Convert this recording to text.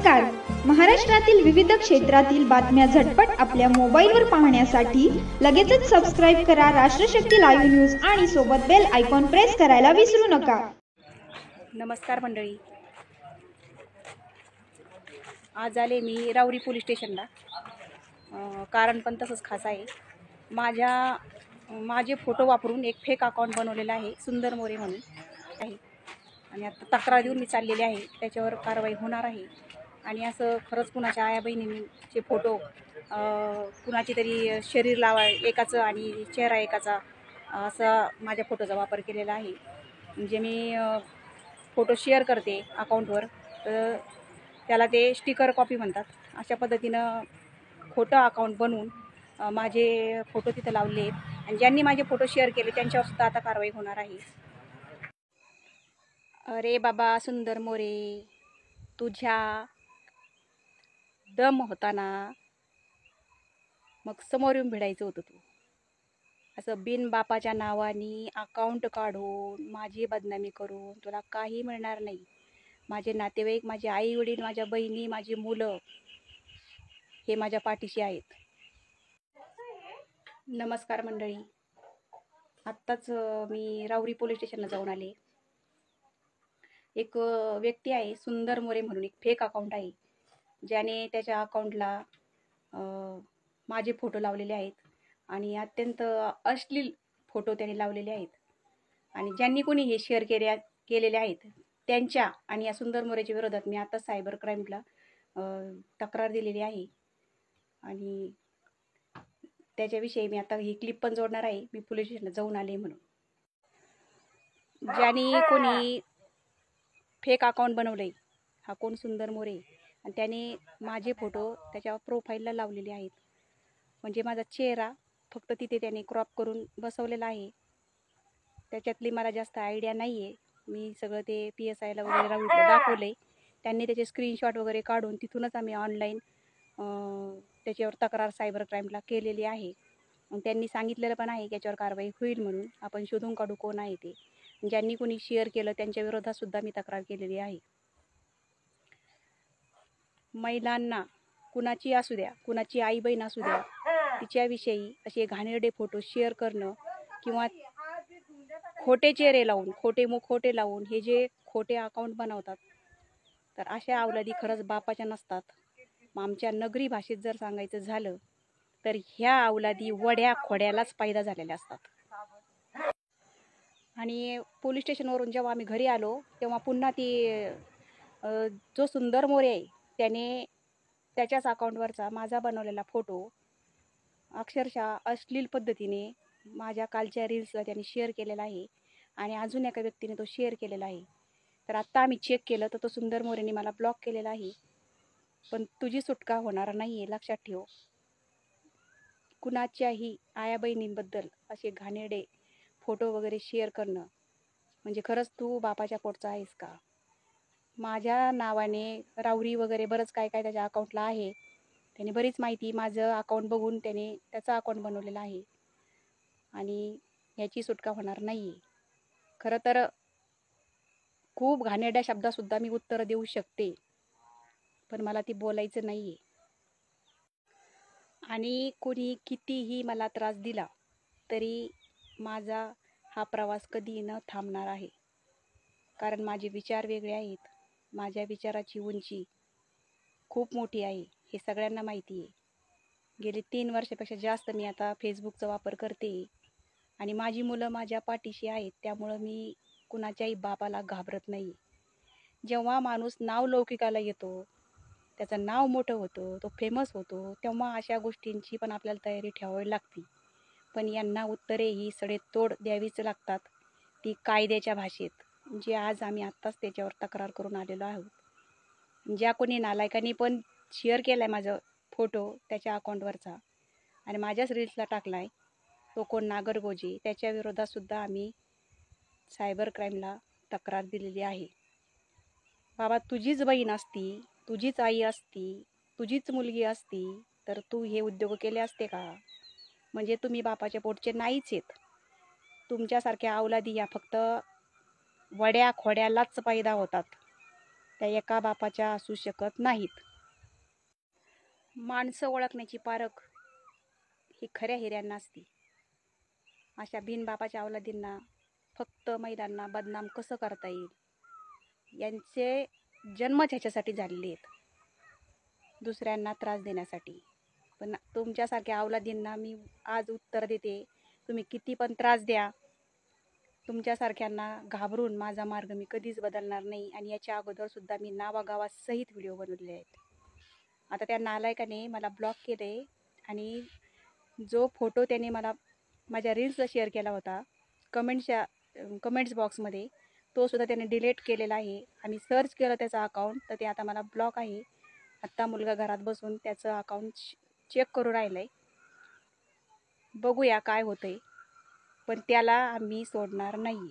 नमस्कार. महाराष्ट्रातील विविध क्षेत्रातील बातम्या झटपट आपल्या मोबाईलवर पाहण्यासाठी लगेचच सबस्क्राईब करा राष्ट्रशक्ती लाईव्ह न्यूज आणि सोबत बेल आयकॉन प्रेस करायला विसरू नका. नमस्कार मंडळी. आज आले मी राऊरी पोलीस स्टेशनला. कारण पण तसंच खास आहे. माझे फोटो वापरून एक फेक अकाउंट बनवलेलं आहे, सुंदर मोरे म्हणून आहे. आणि आता तक्रार देऊन मी चाललेली आहे. त्याच्यावर कारवाई होणार आहे. आणि असं खरंच कुणाच्या आया बहिणींचे फोटो, कुणाची तरी शरीर एकाचं आणि चेहरा एकाचा, असा माझ्या फोटोचा वापर केलेला आहे. म्हणजे मी फोटो शेअर करते अकाउंटवर, तर त्याला ते स्टिकर कॉपी म्हणतात. अशा पद्धतीनं खोटं अकाउंट बनवून माझे फोटो तिथं लावले आहेत. आणि ज्यांनी माझे फोटो शेअर केले त्यांच्यावर सुद्धा आता कारवाई होणार आहे. अरे बाबा सुंदर मोरे, तुझ्या दम होता ना, मग समोर येऊन भिडायचं होतं. तू असं बिन बापाच्या नावाने अकाउंट काढून माझी बदनामी करून तुला काही मिळणार नाही. माझे नातेवाईक, माझे आई वडील, माझ्या बहिणी, माझी मुलं हे माझ्या पाठीशी आहेत. नमस्कार मंडळी. आत्ताच मी राऊरी पोलीस स्टेशनला जाऊन आले. एक व्यक्ती आहे सुंदर मोरे म्हणून, एक फेक अकाउंट आहे, ज्याने त्याच्या अकाउंटला माझे फोटो लावलेले आहेत आणि अत्यंत अश्लील फोटो त्याने लावलेले आहेत. आणि ज्यांनी कोणी हे शेअर केलेले आहेत त्यांच्या आणि या सुंदर मोरेच्या विरोधात मी आता सायबर क्राईमला तक्रार दिलेली आहे. आणि त्याच्याविषयी मी आता ही क्लिप पण जोडणार आहे. मी पोलीस स्टेशनला जाऊन आले म्हणून. ज्यांनी कोणी फेक अकाउंट बनवलंय, हा कोण सुंदर मोरे, आणि त्याने माझे फोटो त्याच्या प्रोफाईलला लावलेले आहेत. म्हणजे माझा चेहरा फक्त तिथे त्याने क्रॉप करून बसवलेला आहे. त्याच्यातली मला जास्त आयडिया नाही आहे. मी सगळं ते PSIला वगैरे राऊरीला दाखवलं आहे. त्यांनी त्याचे स्क्रीनशॉट वगैरे काढून तिथूनच आम्ही ऑनलाईन त्याच्यावर तक्रार सायबर क्राईमला केलेली आहे. त्यांनी सांगितलेलं पण आहे की याच्यावर कारवाई होईल म्हणून. आपण शोधून काढू कोण आहे ते. ज्यांनी कोणी शेअर केलं त्यांच्या विरोधात सुद्धा मी तक्रार केलेली आहे. महिलांना, कुणाची असू द्या, कुणाची आई बहीण असू द्या, तिच्याविषयी असे घाणेरडे फोटो शेअर करणं किंवा खोटे चेहरे लावून, खोटे मुखवटे लावून हे जे खोटे अकाउंट बनवतात, तर अशा अवलादी खरंच बापाच्या नसतात. आमच्या नगरी भाषेत जर सांगायचं झालं तर ह्या अवलादी वड्या खोड्यालाच पैदा झालेल्या असतात. आणि पोलीस स्टेशनवरून जेव्हा आम्ही घरी आलो तेव्हा पुन्हा जो सुंदर मोरे आहे त्याने त्याच्याच अकाउंटवरचा माझा बनवलेला फोटो अक्षरशः अश्लील पद्धतीने माझ्या कालच्या रील्सला त्याने शेअर केलेला आहे. आणि अजून एका व्यक्तीने तो शेअर केलेला आहे. तर आत्ता आम्ही चेक केलं तर तो सुंदर मोरेने मला ब्लॉक केलेला आहे. पण तुझी सुटका होणार नाही आहे, लक्षात ठेव. कुणाच्याही आया बहिणींबद्दल असे घाणेरडे फोटो वगैरे शेअर करणं म्हणजे खरंच तू बापाच्या पोटचा आहेस का? माझ्या नावाने राऊरी वगैरे बरंच काय काय त्याच्या अकाउंटला आहे. त्याने बरीच माहिती माझं अकाउंट बघून त्याने त्याचा अकाउंट बनवलेला आहे. आणि याची सुटका होणार नाही आहे. खरं तर खूप घाणेरड्या शब्दासुद्धा मी उत्तरं देऊ शकते, पण मला ती बोलायचं नाही आहे. आणि कोणी कितीही मला त्रास दिला तरी माझा हा प्रवास कधी न थांबणार आहे. कारण माझे विचार वेगळे आहेत. माझ्या विचाराची उंची खूप मोठी आहे, हे सगळ्यांना माहिती आहे. गेली 3 वर्षापेक्षा जास्त मी आता फेसबुकचा वापर करते. आणि माझी मुलं माझ्या पाठीशी आहेत, त्यामुळं मी कुणाच्याही बापाला घाबरत नाही. जेव्हा माणूस नावलौकिकाला येतो, त्याचं नाव मोठं होतं, तो फेमस होतो, तेव्हा अशा गोष्टींची पण आपल्याला तयारी ठेवावी लागते. पण यांना उत्तरे ही सडेतोड द्यावीच लागतात, ती कायद्याच्या भाषेत. जे आज आम्ही आत्ताच त्याच्यावर तक्रार करून आलेलो आहोत. ज्या कोणी नालायकांनी पण शेअर केला आहे माझा फोटो त्याच्या अकाउंटवरचा आणि माझ्याच रील्सला टाकला आहे, तो कोण नागरगोजे, त्याच्या विरोधातसुद्धा आम्ही सायबर क्राईमला तक्रार दिलेली आहे. बाबा, तुझीच बहीण असती, तुझीच आई असती, तुझीच मुलगी असती तर तू हे उद्योग केले असते का? म्हणजे तुम्ही बापाच्या पोटचे नाहीच आहेत. तुमच्यासारख्या अवलादी या फक्त वड्या खोड्यालाच पैदा होतात. त्या एका बापाच्या असू शकत नाहीत. माणसं ओळखण्याची पारख ही खऱ्या हिऱ्यांना असते. अशा बिनबापाच्या अवलादींना, फक्त महिलांना बदनाम कसं करता येईल यांचे जन्मच ह्याच्यासाठी झालेले आहेत, दुसऱ्यांना त्रास देण्यासाठी. पण तुमच्यासारख्या अवलादींना मी आज उत्तर देते, तुम्ही किती पण त्रास द्या, तुमच्यासारख्यांना घाबरून माझा मार्ग मी कधीच बदलणार नाही. आणि याच्या अगोदरसुद्धा मी नावागावासहित व्हिडिओ बनवलेले आहेत. आता त्या नालायकाने मला ब्लॉक केले आणि जो फोटो त्याने मला माझ्या रील्सला शेअर केला होता कमेंट्स बॉक्समध्ये, तो सुद्धा त्याने डिलीट केलेला आहे. आम्ही सर्च केलं त्याचं अकाउंट, तर ते आता मला ब्लॉक आहे. आत्ता मुलगा घरात बसून त्याचं अकाउंट चेक करू राहिलं आहे. बघूया काय होतंय, पण त्याला आम्ही सोडणार नाही.